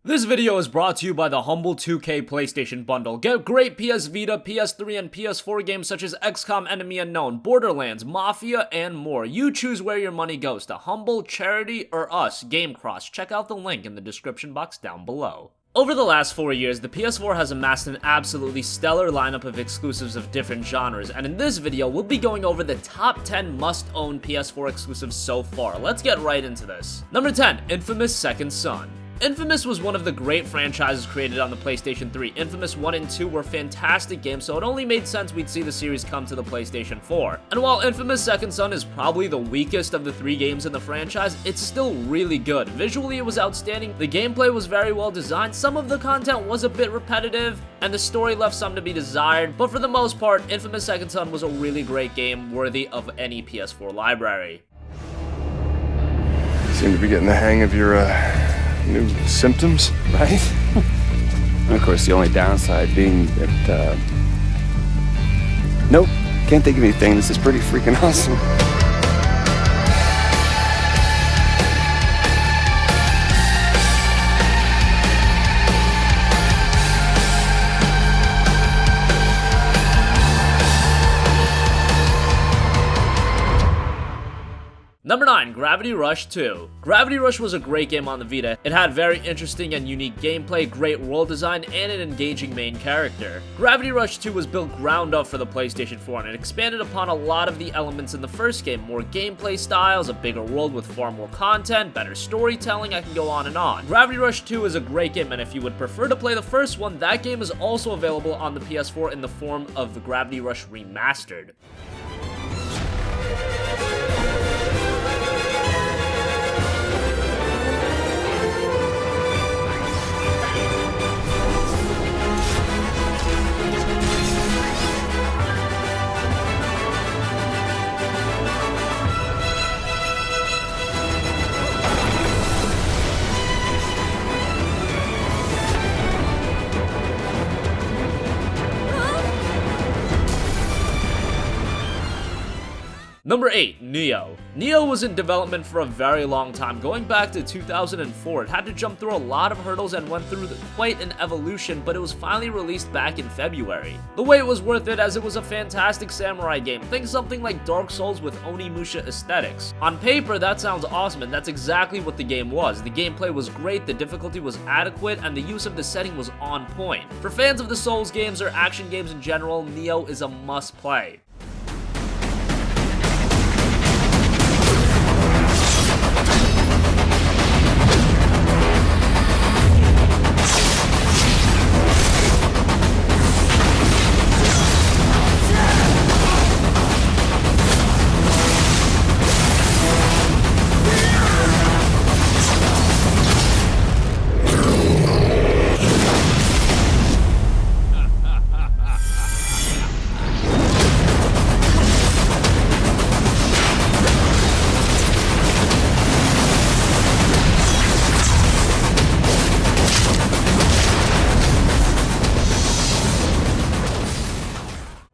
This video is brought to you by the Humble 2K PlayStation Bundle. Get great PS Vita, PS3, and PS4 games such as XCOM Enemy Unknown, Borderlands, Mafia, and more. You choose where your money goes, to Humble, Charity, or us, GameCross. Check out the link in the description box down below. Over the last 4 years, the PS4 has amassed an absolutely stellar lineup of exclusives of different genres, and in this video, we'll be going over the top 10 must-own PS4 exclusives so far. Let's get right into this. Number 10, Infamous Second Son. Infamous was one of the great franchises created on the PlayStation 3. Infamous 1 and 2 were fantastic games, so it only made sense we'd see the series come to the PlayStation 4. And while Infamous Second Son is probably the weakest of the 3 games in the franchise, it's still really good. Visually, it was outstanding, the gameplay was very well designed, some of the content was a bit repetitive, and the story left some to be desired, but for the most part, Infamous Second Son was a really great game, worthy of any PS4 library. Seem to be getting the hang of your, new symptoms, right? Of course, the only downside being that, nope, can't think of anything. This is pretty freaking awesome. Number 9, Gravity Rush 2. Gravity Rush was a great game on the Vita. It had very interesting and unique gameplay, great world design, and an engaging main character. Gravity Rush 2 was built ground up for the PlayStation 4, and it expanded upon a lot of the elements in the first game. More gameplay styles, a bigger world with far more content, better storytelling, I can go on and on. Gravity Rush 2 is a great game, and if you would prefer to play the first one, that game is also available on the PS4 in the form of the Gravity Rush Remastered. Number 8, Nioh. Nioh was in development for a very long time, going back to 2004. It had to jump through a lot of hurdles and went through quite an evolution, but it was finally released back in February. The wait was worth it as it was a fantastic samurai game. Think something like Dark Souls with Onimusha aesthetics. On paper, that sounds awesome, and that's exactly what the game was. The gameplay was great, the difficulty was adequate, and the use of the setting was on point. For fans of the Souls games or action games in general, Nioh is a must-play.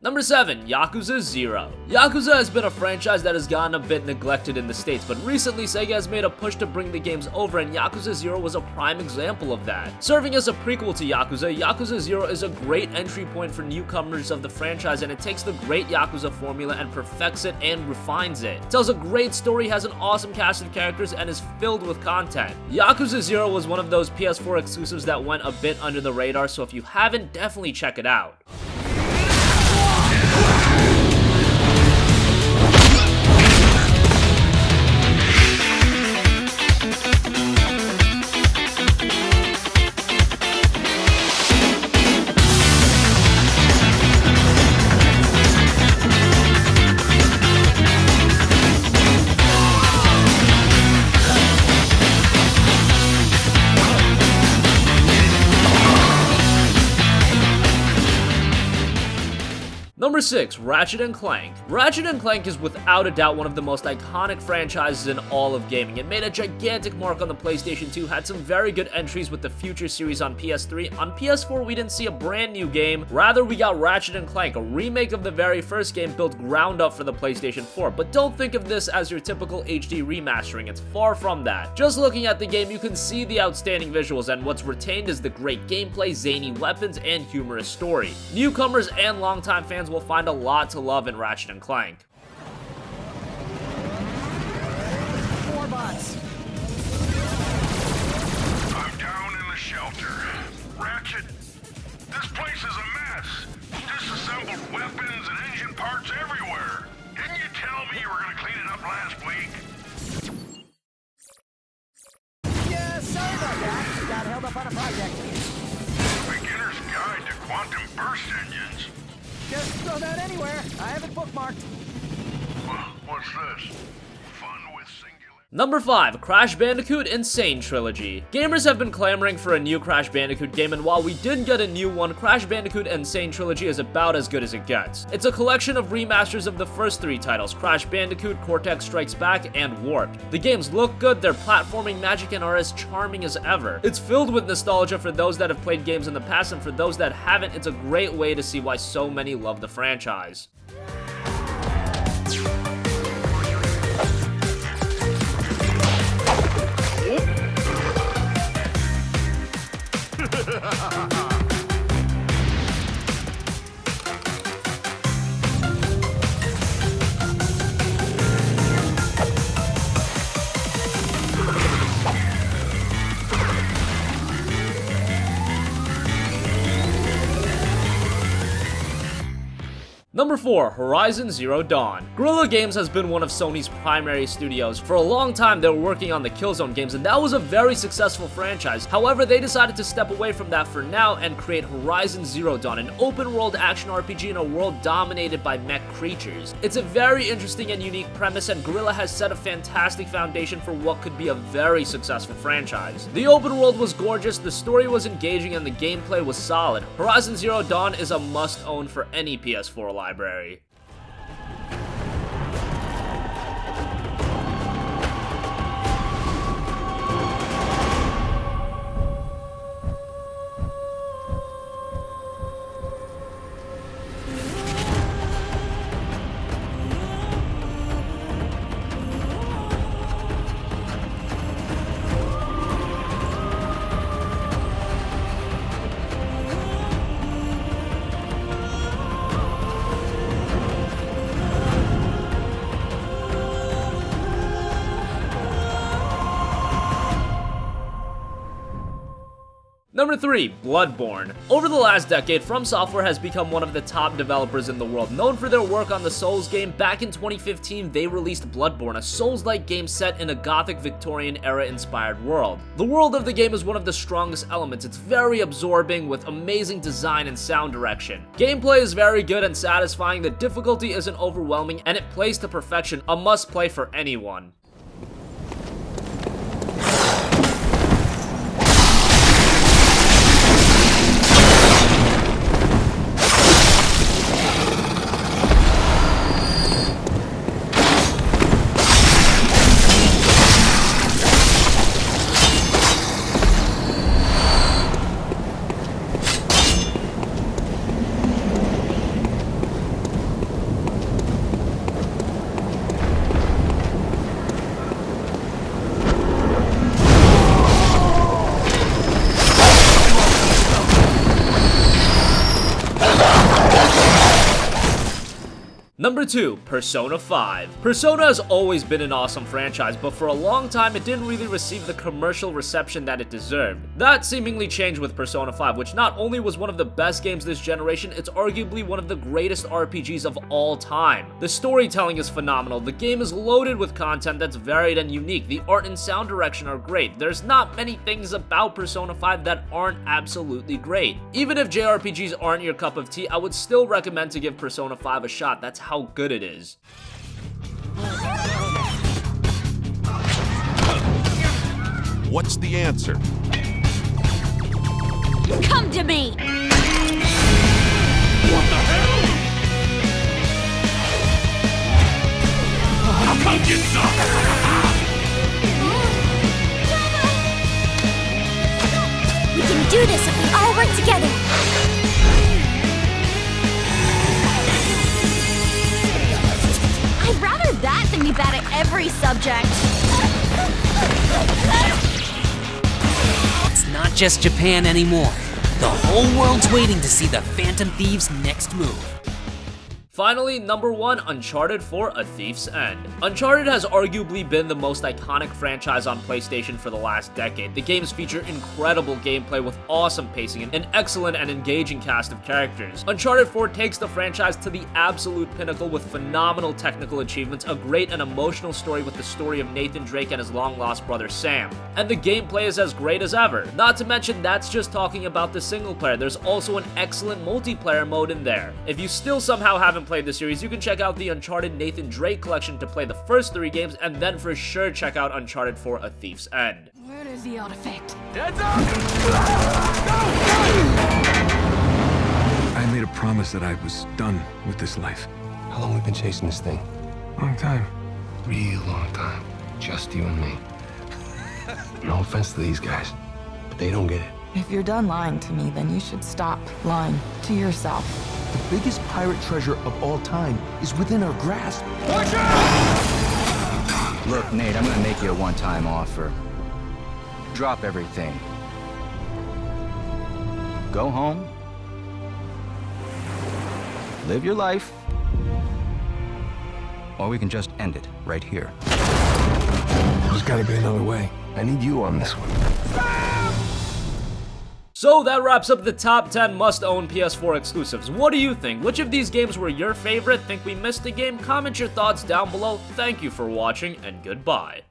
Number 7, Yakuza 0. Yakuza has been a franchise that has gotten a bit neglected in the States, but recently Sega has made a push to bring the games over, and Yakuza 0 was a prime example of that. Serving as a prequel to Yakuza, Yakuza 0 is a great entry point for newcomers of the franchise, and it takes the great Yakuza formula and perfects it and refines it. It tells a great story, has an awesome cast of characters, and is filled with content. Yakuza 0 was one of those PS4 exclusives that went a bit under the radar, so if you haven't, definitely check it out. Number 6, Ratchet and Clank. Ratchet and Clank is without a doubt one of the most iconic franchises in all of gaming. It made a gigantic mark on the PlayStation 2, had some very good entries with the Future series on PS3. On PS4, we didn't see a brand new game. Rather, we got Ratchet and Clank, a remake of the very first game built ground up for the PlayStation 4. But don't think of this as your typical HD remastering. It's far from that. Just looking at the game, you can see the outstanding visuals, and what's retained is the great gameplay, zany weapons, and humorous story. Newcomers and longtime fans will find a lot to love in Ratchet and Clank. 4 bots. I'm down in the shelter. Ratchet, this place is a mess. Disassembled weapons and engine parts everywhere. Didn't you tell me you were gonna clean it up last week? Yeah, sorry about that. Got held up on a project. Beginner's Guide to Quantum Burst Engines. Just throw that anywhere. I have it bookmarked. What's this? Fun with singular. Number 5, Crash Bandicoot and Sane Trilogy. Gamers have been clamoring for a new Crash Bandicoot game, and while we didn't get a new one, Crash Bandicoot and Sane Trilogy is about as good as it gets. It's a collection of remasters of the first 3 titles, Crash Bandicoot, Cortex Strikes Back, and Warped. The games look good, their platforming magic and are as charming as ever. It's filled with nostalgia for those that have played games in the past, and for those that haven't, it's a great way to see why so many love the franchise. Number 4, Horizon Zero Dawn. Guerrilla Games has been one of Sony's primary studios. For a long time, they were working on the Killzone games, and that was a very successful franchise. However, they decided to step away from that for now and create Horizon Zero Dawn, an open-world action RPG in a world dominated by mech creatures. It's a very interesting and unique premise, and Guerrilla has set a fantastic foundation for what could be a very successful franchise. The open world was gorgeous, the story was engaging, and the gameplay was solid. Horizon Zero Dawn is a must-own for any PS4 library. Number 3, Bloodborne. Over the last decade, From Software has become one of the top developers in the world. Known for their work on the Souls game, back in 2015, they released Bloodborne, a Souls-like game set in a Gothic Victorian era-inspired world. The world of the game is one of the strongest elements. It's very absorbing, with amazing design and sound direction. Gameplay is very good and satisfying, the difficulty isn't overwhelming, and it plays to perfection, a must-play for anyone. Number 2, Persona 5. Persona has always been an awesome franchise, but for a long time it didn't really receive the commercial reception that it deserved. That seemingly changed with Persona 5, which not only was one of the best games this generation, it's arguably one of the greatest RPGs of all time. The storytelling is phenomenal, the game is loaded with content that's varied and unique, the art and sound direction are great, there's not many things about Persona 5 that aren't absolutely great. Even if JRPGs aren't your cup of tea, I would still recommend to give Persona 5 a shot, that's how good it is. What's the answer? Come to me! What the hell? Come get some! We can do this if we all work together. I'd rather that than be bad at every subject. It's not just Japan anymore. The whole world's waiting to see the Phantom Thieves' next move. Finally, number 1, Uncharted 4: A Thief's End. Uncharted has arguably been the most iconic franchise on PlayStation for the last decade. The games feature incredible gameplay with awesome pacing and an excellent and engaging cast of characters. Uncharted 4 takes the franchise to the absolute pinnacle with phenomenal technical achievements, a great and emotional story with the story of Nathan Drake and his long-lost brother Sam. And the gameplay is as great as ever. Not to mention, that's just talking about the single player. There's also an excellent multiplayer mode in there. If you still somehow haven't played the series, you can check out the Uncharted Nathan Drake collection to play the first 3 games, and then for sure check out Uncharted 4: A Thief's End. Where is the artifact? I made a promise that I was done with this life. How long we been chasing this thing? Long time. Real long time. Just you and me. No offense to these guys, but they don't get it. If you're done lying to me, then you should stop lying to yourself. The biggest pirate treasure of all time is within our grasp. Look, Nate, I'm gonna make you a one-time offer. Drop everything. Go home. Live your life. Or we can just end it right here. There's gotta be another way. I need you on this one. So that wraps up the top 10 must-own PS4 exclusives. What do you think? Which of these games were your favorite? Think we missed a game? Comment your thoughts down below. Thank you for watching, and goodbye.